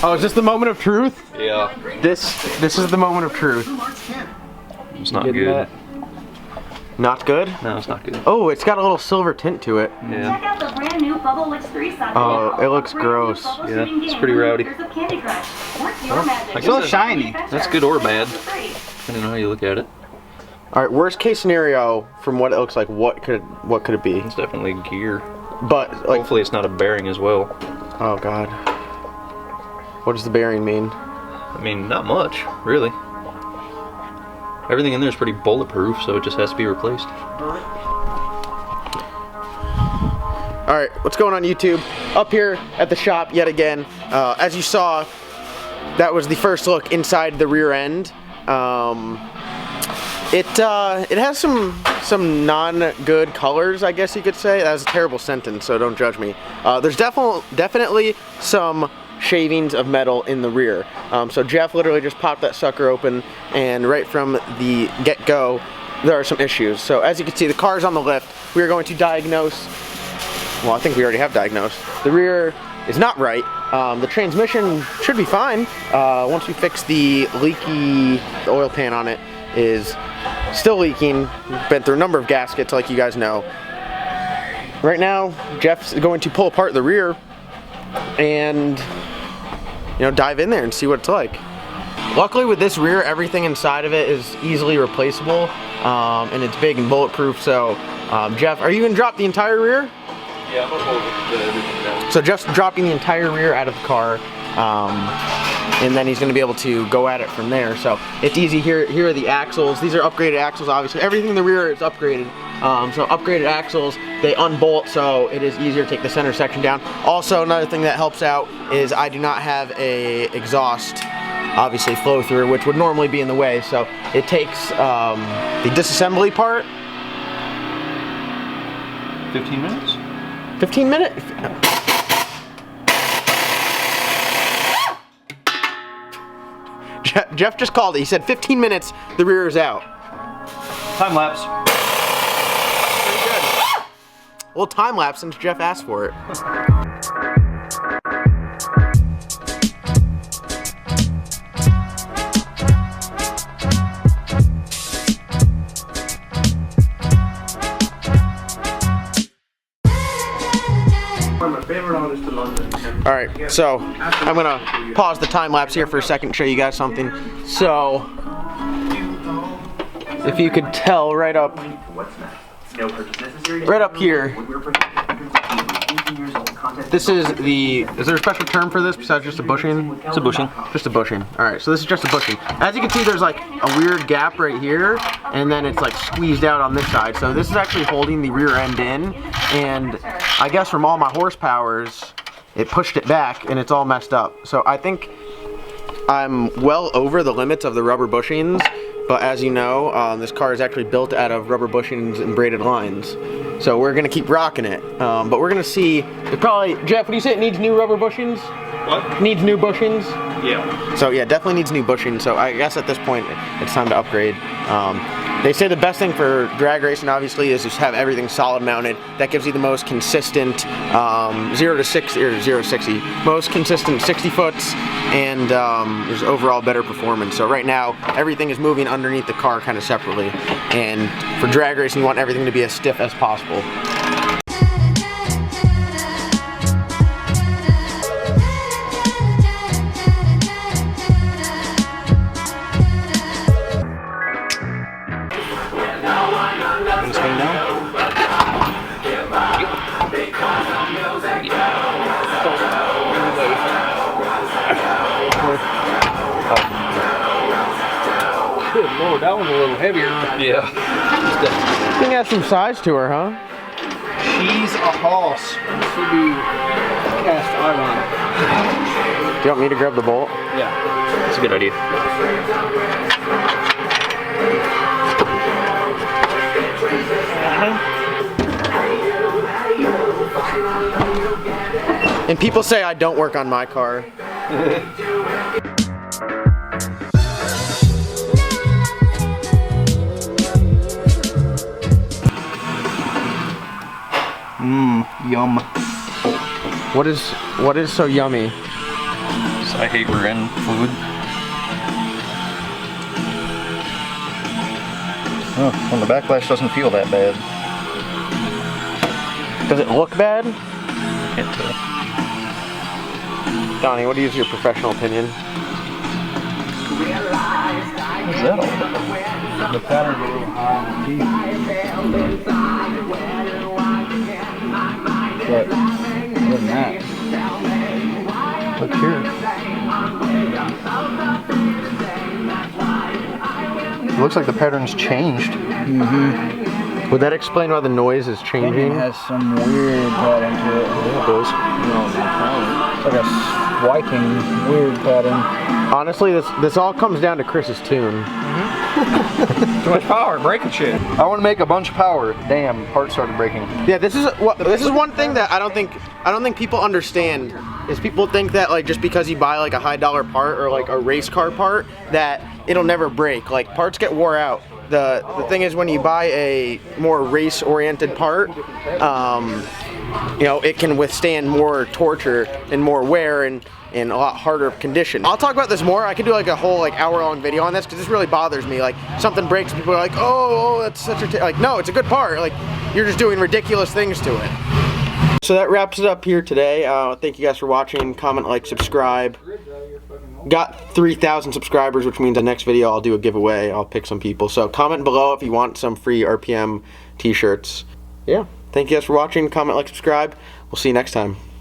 Oh, is this the moment of truth? Yeah. This is the moment of truth. It's not good. Not good? No, it's not good. Oh, it's got a little silver tint to it. Yeah. Check out the brand new Bubble Witch 3 socket. Oh, it looks gross. Yeah, it's pretty rowdy. It's so shiny. That's good or bad, depending on how you look at it. All right, worst case scenario, from what it looks like, what could it be? It's definitely gear. But like, hopefully it's not a bearing as well. Oh God. What does the bearing mean? I mean, not much, really. Everything in there is pretty bulletproof, so it just has to be replaced. All right, what's going on YouTube? Up here at the shop yet again. As you saw, that was the first look inside the rear end. It has some non-good colors, I guess you could say. That was a terrible sentence, so don't judge me. There's definitely some shavings of metal in the rear. So Jeff literally just popped that sucker open, and right from the get-go, there are some issues. So as you can see, the car's on the lift. We are going to diagnose, well, I think we already have diagnosed. The rear is not right. The transmission should be fine. Once we fix the leaky oil pan on it, is still leaking. Been through a number of gaskets, like you guys know. Right now, Jeff's going to pull apart the rear and, you know, dive in there and see what it's like. Luckily with this rear, everything inside of it is easily replaceable, and it's big and bulletproof. So Jeff, are you gonna drop the entire rear? Yeah, I'm gonna pull everything down. So Jeff's dropping the entire rear out of the car, and then he's gonna be able to go at it from there. So it's easy. Here are the axles. These are upgraded axles, obviously. Everything in the rear is upgraded. So upgraded axles, they unbolt, so it is easier to take the center section down. Also, another thing that helps out is I do not have a exhaust, obviously, flow through, which would normally be in the way. So it takes the disassembly part. 15 minutes? 15 minutes? Jeff just called it. He said 15 minutes, the rear is out. Time lapse. Pretty good. Well, time lapse since Jeff asked for it. Alright, so I'm gonna pause the time lapse here for a second and show you guys something. So, if you could tell right up here, this is there a special term for this besides just a bushing? It's a bushing. Just a bushing. Alright, so this is just a bushing. As you can see, there's like a weird gap right here, and then it's like squeezed out on this side. So this is actually holding the rear end in, and I guess from all my horsepowers, it pushed it back and it's all messed up. So I think I'm well over the limits of the rubber bushings, but as you know, this car is actually built out of rubber bushings and braided lines. So we're gonna keep rocking it. But we're gonna see, it probably, Jeff, what do you say, it needs new rubber bushings? What? Needs new bushings? Yeah. So yeah, definitely needs new bushing. So I guess at this point, it's time to upgrade. They say the best thing for drag racing, obviously, is just have everything solid mounted. That gives you the most consistent 0 to 60, or 0 to 60, most consistent 60 foots, and there's overall better performance. So right now, everything is moving underneath the car kind of separately. And for drag racing, you want everything to be as stiff as possible. Good Lord, that one's a little heavier. Yeah. I think it has some size to her, huh? She's a horse. This would be cast iron. Do you want me to grab the bolt? Yeah. That's a good idea. And people say I don't work on my car. Mmm, yum. What is so yummy? So I hate rear-end fluid. Oh, when the backlash doesn't feel that bad. Does it look bad? Can't tell. Donnie, what is your professional opinion? What's that all about? The pattern's a little high on the teeth. But other than that, Look here. It looks like the pattern's changed. Would that explain why the noise is it changing? has some weird pattern to it. Yeah, it does. It's like a swiping weird pattern. Honestly, this all comes down to Chris's tune. Too much power, breaking shit. I want to make a bunch of power. Damn, parts started breaking. Yeah, this is one thing that I don't think people understand is people think that like just because you buy like a high dollar part or like a race car part that it'll never break. Like parts get wore out. The thing is when you buy a more race oriented part, you know, it can withstand more torture and more wear and in a lot harder condition. I'll talk about this more. I could do like a whole like hour-long video on this because this really bothers me. Like something breaks, people are like, oh, that's such a like. No, it's a good part. Like you're just doing ridiculous things to it. So that wraps it up here today. Thank you guys for watching. Comment, like, subscribe. Got 3,000 subscribers, which means the next video I'll do a giveaway. I'll pick some people. So comment below if you want some free RPM t-shirts. Yeah. Thank you guys for watching. Comment, like, subscribe. We'll see you next time.